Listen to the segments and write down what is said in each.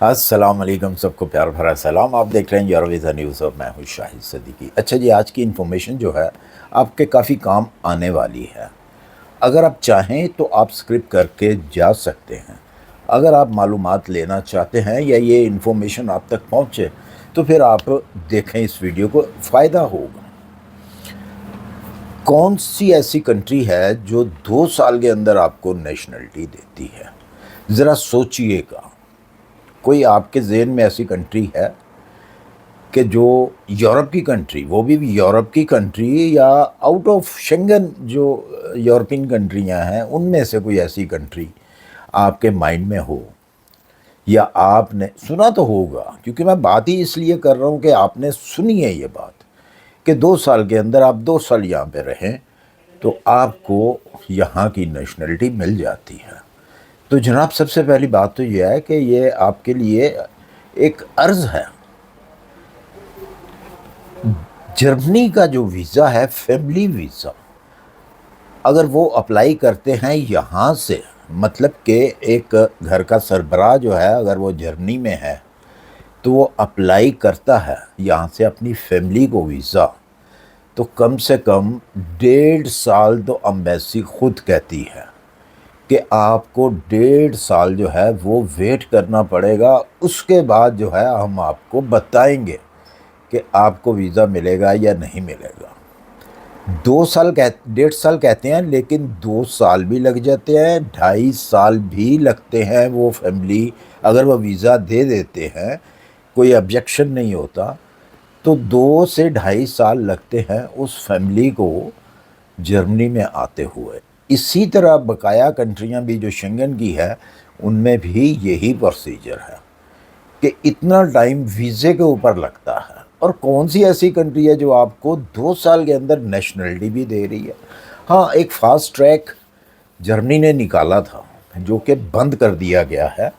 السلام علیکم، سب کو پیار بھرا سلام۔ آپ دیکھ رہے ہیں یورویزا نیوز اور میں ہوں شاہد صدیقی۔ اچھا جی، آج کی انفارمیشن جو ہے آپ کے کافی کام آنے والی ہے۔ اگر آپ چاہیں تو آپ سکرپ کر کے جا سکتے ہیں۔ اگر آپ معلومات لینا چاہتے ہیں یا یہ انفارمیشن آپ تک پہنچے تو پھر آپ دیکھیں اس ویڈیو کو، فائدہ ہوگا۔ کون سی ایسی کنٹری ہے جو 2 سال کے اندر آپ کو نیشنلٹی دیتی ہے؟ ذرا سوچئے گا، کوئی آپ کے ذہن میں ایسی کنٹری ہے کہ جو یورپ کی کنٹری، وہ بھی یورپ کی کنٹری یا آؤٹ آف شنگن جو یورپین کنٹریاں ہیں ان میں سے کوئی ایسی کنٹری آپ کے مائنڈ میں ہو یا آپ نے سنا تو ہوگا؟ کیونکہ میں بات ہی اس لیے کر رہا ہوں کہ آپ نے سنی ہے یہ بات کہ 2 سال کے اندر آپ 2 سال یہاں پہ رہیں تو آپ کو یہاں کی نیشنلٹی مل جاتی ہے۔ تو جناب، سب سے پہلی بات تو یہ ہے کہ یہ آپ کے لیے ایک عرض ہے۔ جرمنی کا جو ویزا ہے، فیملی ویزا، اگر وہ اپلائی کرتے ہیں یہاں سے، مطلب کہ ایک گھر کا سربراہ جو ہے اگر وہ جرمنی میں ہے تو وہ اپلائی کرتا ہے یہاں سے اپنی فیملی کو ویزا، تو کم سے کم 1.5 سال تو امبیسی خود کہتی ہے کہ آپ کو 1.5 سال جو ہے وہ ویٹ کرنا پڑے گا۔ اس کے بعد جو ہے ہم آپ کو بتائیں گے کہ آپ کو ویزا ملے گا یا نہیں ملے گا۔ 1.5 سال کہتے ہیں، لیکن 2 سال بھی لگ جاتے ہیں، 2.5 سال بھی لگتے ہیں۔ وہ فیملی اگر وہ ویزا دے دیتے ہیں، کوئی آبجیکشن نہیں ہوتا، تو 2 سے 2.5 سال لگتے ہیں اس فیملی کو جرمنی میں آتے ہوئے۔ اسی طرح بقایا کنٹریاں بھی جو شنگن کی ہے ان میں بھی یہی پروسیجر ہے کہ اتنا ٹائم ویزے کے اوپر لگتا ہے۔ اور کون سی ایسی کنٹری ہے جو آپ کو 2 سال کے اندر نیشنلٹی بھی دے رہی ہے؟ ہاں، ایک فاسٹ ٹریک جرمنی نے نکالا تھا جو کہ بند کر دیا گیا ہے،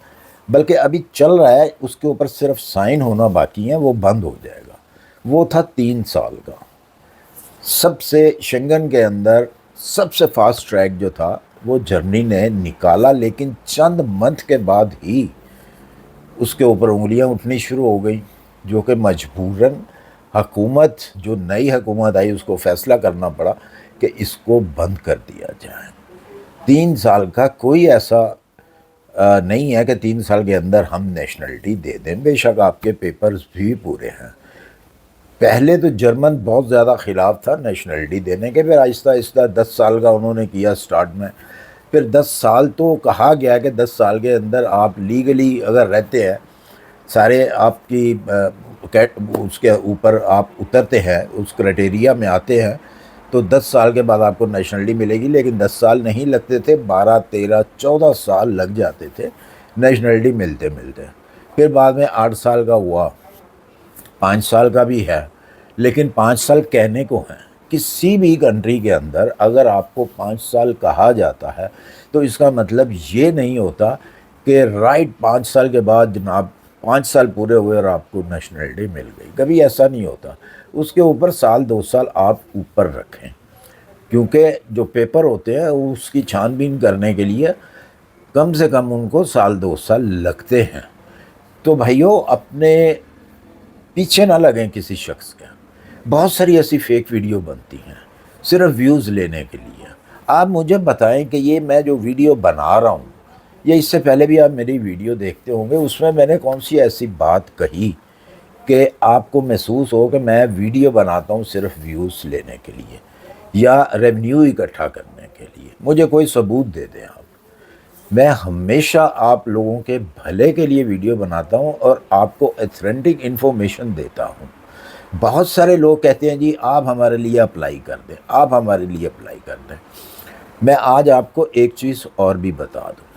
بلکہ ابھی چل رہا ہے، اس کے اوپر صرف سائن ہونا باقی ہے، وہ بند ہو جائے گا۔ وہ تھا 3 سال کا۔ سب سے شنگن کے اندر سب سے فاسٹ ٹریک جو تھا وہ جرمنی نے نکالا، لیکن چند منتھ کے بعد ہی اس کے اوپر انگلیاں اٹھنی شروع ہو گئیں، جو کہ مجبوراً حکومت، جو نئی حکومت آئی، اس کو فیصلہ کرنا پڑا کہ اس کو بند کر دیا جائے۔ 3 سال کا کوئی ایسا نہیں ہے کہ 3 سال کے اندر ہم نیشنلٹی دے دیں، بے شک آپ کے پیپرز بھی پورے ہیں۔ پہلے تو جرمن بہت زیادہ خلاف تھا نیشنلٹی دینے کے، پھر آہستہ آہستہ 10 سال کا انہوں نے کیا سٹارٹ میں، پھر 10 سال تو کہا گیا کہ 10 سال کے اندر آپ لیگلی اگر رہتے ہیں، سارے آپ کی اس کے اوپر آپ اترتے ہیں، اس کرائٹیریا میں آتے ہیں، تو 10 سال کے بعد آپ کو نیشنلٹی ملے گی۔ لیکن 10 سال نہیں لگتے تھے، 12 13 14 سال لگ جاتے تھے نیشنلٹی ملتے ملتے۔ پھر بعد میں 8 سال کا ہوا، 5 سال کا بھی ہے، لیکن 5 سال کہنے کو ہیں۔ کسی بھی کنٹری کے اندر اگر آپ کو 5 سال کہا جاتا ہے تو اس کا مطلب یہ نہیں ہوتا کہ رائٹ 5 سال کے بعد جناب 5 سال پورے ہوئے اور آپ کو نیشنلٹی مل گئی، کبھی ایسا نہیں ہوتا۔ اس کے اوپر 1 2 سال آپ اوپر رکھیں، کیونکہ جو پیپر ہوتے ہیں اس کی چھان بین کرنے کے لیے کم سے کم ان کو 1 2 سال لگتے ہیں۔ تو بھائیو، اپنے پیچھے نہ لگیں کسی شخص کے۔ بہت ساری ایسی فیک ویڈیو بنتی ہیں صرف ویوز لینے کے لیے۔ آپ مجھے بتائیں کہ یہ میں جو ویڈیو بنا رہا ہوں، یا اس سے پہلے بھی آپ میری ویڈیو دیکھتے ہوں گے، اس میں نے کون سی ایسی بات کہی کہ آپ کو محسوس ہو کہ میں ویڈیو بناتا ہوں صرف ویوز لینے کے لیے یا ریونیو اکٹھا کرنے کے لیے؟ مجھے کوئی ثبوت دے دیں آپ۔ میں ہمیشہ آپ لوگوں کے بھلے کے لیے ویڈیو بناتا ہوں اور آپ کو ایتھنٹک انفارمیشن دیتا ہوں۔ بہت سارے لوگ کہتے ہیں جی آپ ہمارے لیے اپلائی کر دیں، آپ ہمارے لیے اپلائی کر دیں۔ میں آج آپ کو ایک چیز اور بھی بتا دوں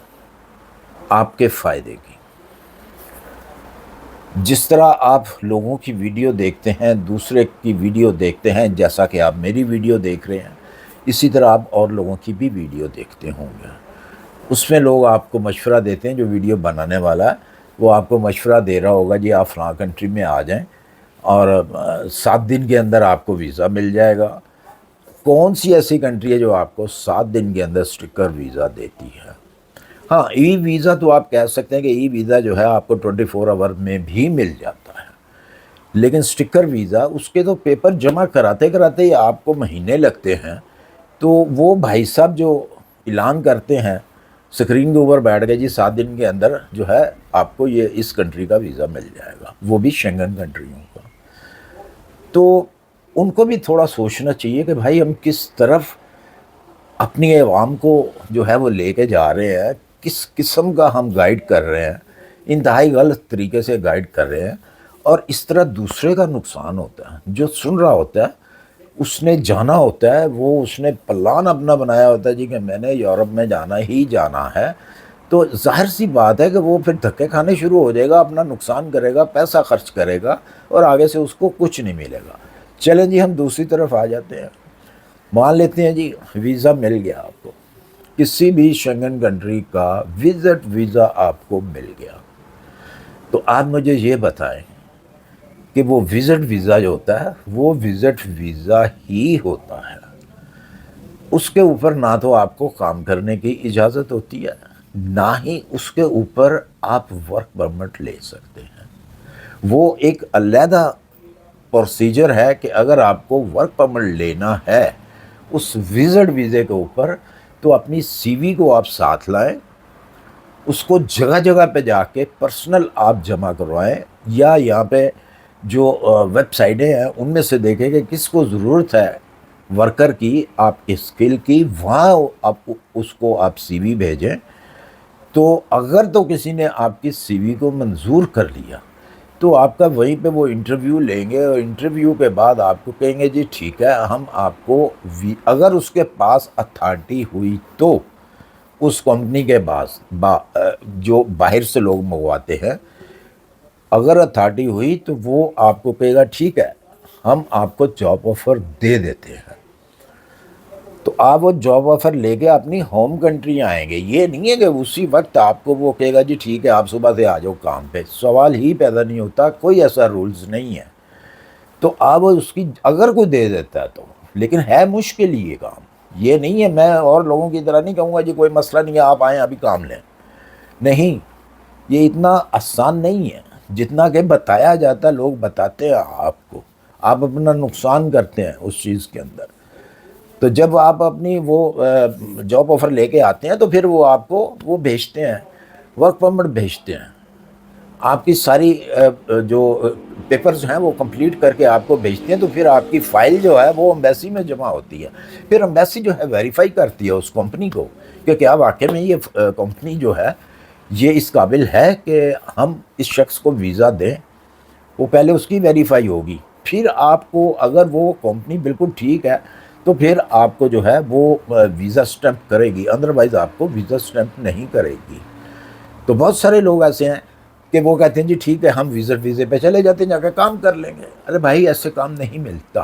آپ کے فائدے کی۔ جس طرح آپ لوگوں کی ویڈیو دیکھتے ہیں، دوسرے کی ویڈیو دیکھتے ہیں، جیسا کہ آپ میری ویڈیو دیکھ رہے ہیں، اسی طرح آپ اور لوگوں کی بھی ویڈیو دیکھتے ہوں گے۔ اس میں لوگ آپ کو مشورہ دیتے ہیں، جو ویڈیو بنانے والا ہے وہ آپ کو مشورہ دے رہا ہوگا جی آپ فلاں کنٹری میں آ جائیں اور 7 دن کے اندر آپ کو ویزا مل جائے گا۔ کون سی ایسی کنٹری ہے جو آپ کو 7 دن کے اندر اسٹیکر ویزا دیتی ہے؟ ہاں ای ویزا تو آپ کہہ سکتے ہیں کہ ای ویزا جو ہے آپ کو 24 آور میں بھی مل جاتا ہے، لیکن سٹicker ویزا اس کے تو پیپر جمع کراتے کراتے ہی آپ کو مہینے لگتے ہیں۔ تو وہ بھائی صاحب جو اعلان کرتے ہیں اسکرین کے اوپر بیٹھ گئے جی 7 دن کے اندر جو ہے آپ کو یہ اس کنٹری کا ویزا مل جائے گا، وہ بھی شنگن کنٹریوں کا، تو ان کو بھی تھوڑا سوچنا چاہیے کہ بھائی ہم کس طرف اپنی عوام کو جو ہے وہ لے کے جا رہے ہیں، کس قسم کا ہم گائیڈ کر رہے ہیں، انتہائی غلط طریقے سے گائیڈ کر رہے ہیں، اور اس طرح دوسرے کا نقصان ہوتا ہے۔ جو سن رہا ہوتا ہے اس نے جانا ہوتا ہے، وہ اس نے پلان اپنا بنایا ہوتا ہے جی کہ میں نے یورپ میں جانا ہی جانا ہے، تو ظاہر سی بات ہے کہ وہ پھر دھکے کھانے شروع ہو جائے گا، اپنا نقصان کرے گا، پیسہ خرچ کرے گا، اور آگے سے اس کو کچھ نہیں ملے گا۔ چلیں جی ہم دوسری طرف آ جاتے ہیں، مان لیتے ہیں جی ویزا مل گیا آپ کو، کسی بھی شنگن کنٹری کا وزٹ ویزا آپ کو مل گیا، تو آپ مجھے یہ بتائیں کہ وہ وزٹ ویزا جو ہوتا ہے وہ وزٹ ویزا ہی ہوتا ہے، اس کے اوپر نہ تو آپ کو کام کرنے کی اجازت ہوتی ہے، نہ ہی اس کے اوپر آپ ورک پرمٹ لے سکتے ہیں۔ وہ ایک علیحدہ پروسیجر ہے کہ اگر آپ کو ورک پرمٹ لینا ہے اس وزٹ ویزے کے اوپر تو اپنی سی وی کو آپ ساتھ لائیں، اس کو جگہ جگہ پہ جا کے پرسنل آپ جمع کروائیں، یا یہاں پہ جو ویب سائٹیں ہیں ان میں سے دیکھیں کہ کس کو ضرورت ہے ورکر کی، آپ کی اسکل کی، وہاں آپ اس کو آپ سی وی بھیجیں۔ تو اگر تو کسی نے آپ کی سی وی کو منظور کر لیا تو آپ کا وہیں پہ وہ انٹرویو لیں گے، اور انٹرویو کے بعد آپ کو کہیں گے جی ٹھیک ہے ہم آپ کو اگر اس کے پاس اتھارٹی ہوئی تو اس کمپنی کے پاس جو باہر سے لوگ منگواتے ہیں، اگر اتھارٹی ہوئی تو وہ آپ کو کہے گا ٹھیک ہے ہم آپ کو جاب آفر دے دیتے ہیں، تو آپ وہ جاب آفر لے کے اپنی ہوم کنٹری آئیں گے۔ یہ نہیں ہے کہ اسی وقت آپ کو وہ کہے گا جی ٹھیک ہے آپ صبح سے آ جاؤ کام پہ، سوال ہی پیدا نہیں ہوتا، کوئی ایسا رولز نہیں ہے۔ تو آپ اس کی اگر کوئی دے دیتا ہے تو، لیکن ہے مشکل یہ کام، یہ نہیں ہے، میں اور لوگوں کی طرح نہیں کہوں گا جی کوئی مسئلہ نہیں ہے آپ آئیں ابھی کام لیں، نہیں، یہ اتنا آسان نہیں ہے جتنا کہ بتایا جاتا ہے، لوگ بتاتے ہیں آپ کو، آپ اپنا نقصان کرتے ہیں اس چیز کے اندر۔ تو جب آپ اپنی وہ جاب آفر لے کے آتے ہیں تو پھر وہ آپ کو وہ بھیجتے ہیں، ورک پرمٹ بھیجتے ہیں، آپ کی ساری جو پیپرز ہیں وہ کمپلیٹ کر کے آپ کو بھیجتے ہیں، تو پھر آپ کی فائل جو ہے وہ امبیسی میں جمع ہوتی ہے، پھر امبیسی جو ہے ویریفائی کرتی ہے اس کمپنی کو کہ کیا واقعی میں یہ کمپنی جو ہے یہ اس قابل ہے کہ ہم اس شخص کو ویزا دیں، وہ پہلے اس کی ویریفائی ہوگی، پھر آپ کو اگر وہ کمپنی بالکل ٹھیک ہے تو پھر آپ کو جو ہے وہ ویزا سٹیمپ کرے گی، ادروائز آپ کو ویزا سٹیمپ نہیں کرے گی۔ تو بہت سارے لوگ ایسے ہیں کہ وہ کہتے ہیں جی ٹھیک ہے ہم وزٹ ویزے پہ چلے جاتے ہیں، جا کے کام کر لیں گے۔ ارے بھائی ایسے کام نہیں ملتا،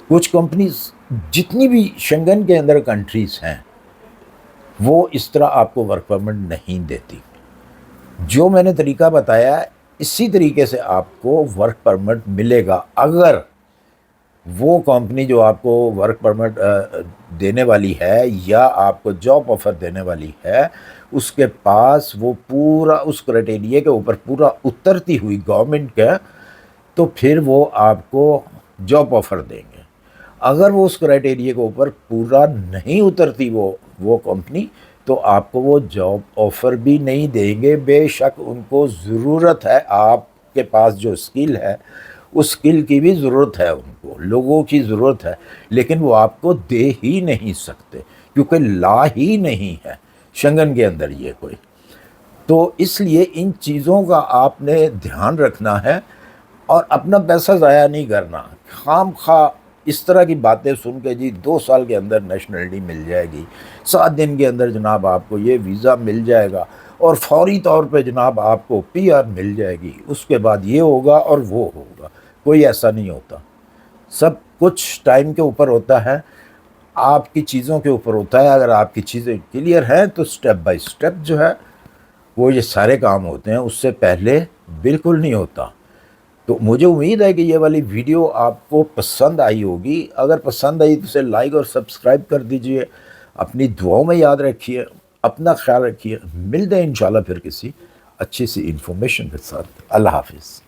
کچھ کمپنیز جتنی بھی شنگن کے اندر کنٹریز ہیں وہ اس طرح آپ کو ورک پرمٹ نہیں دیتی، جو میں نے طریقہ بتایا ہے اسی طریقے سے آپ کو ورک پرمٹ ملے گا، اگر وہ کمپنی جو آپ کو ورک پرمٹ دینے والی ہے یا آپ کو جاب آفر دینے والی ہے اس کے پاس وہ پورا اس کرائٹیریا کے اوپر پورا اترتی ہوئی گورنمنٹ کا، تو پھر وہ آپ کو جاب آفر دیں گے۔ اگر وہ اس کرائٹیریا کے اوپر پورا نہیں اترتی وہ کمپنی تو آپ کو وہ جاب آفر بھی نہیں دیں گے، بے شک ان کو ضرورت ہے، آپ کے پاس جو اسکل ہے اس اسکل کی بھی ضرورت ہے، ان کو لوگوں کی ضرورت ہے، لیکن وہ آپ کو دے ہی نہیں سکتے کیونکہ لا ہی نہیں ہے شنگن کے اندر یہ کوئی۔ تو اس لیے ان چیزوں کا آپ نے دھیان رکھنا ہے اور اپنا پیسہ ضائع نہیں کرنا، خام خواہ اس طرح کی باتیں سن کے جی 2 سال کے اندر نیشنلٹی مل جائے گی، 7 دن کے اندر جناب آپ کو یہ ویزا مل جائے گا، اور فوری طور پہ جناب آپ کو پی آر مل جائے گی، اس کے بعد یہ ہوگا اور وہ ہوگا، کوئی ایسا نہیں ہوتا۔ سب کچھ ٹائم کے اوپر ہوتا ہے، آپ کی چیزوں کے اوپر ہوتا ہے، اگر آپ کی چیزیں کلیئر ہیں تو سٹیپ بائی سٹیپ جو ہے وہ یہ سارے کام ہوتے ہیں، اس سے پہلے بالکل نہیں ہوتا۔ تو مجھے امید ہے کہ یہ والی ویڈیو آپ کو پسند آئی ہوگی، اگر پسند آئی تو اسے لائک اور سبسکرائب کر دیجئے، اپنی دعاؤں میں یاد رکھیے، اپنا خیال رکھیے، ملتے ہیں انشاءاللہ پھر کسی اچھی سی انفارمیشن کے ساتھ۔ اللہ حافظ۔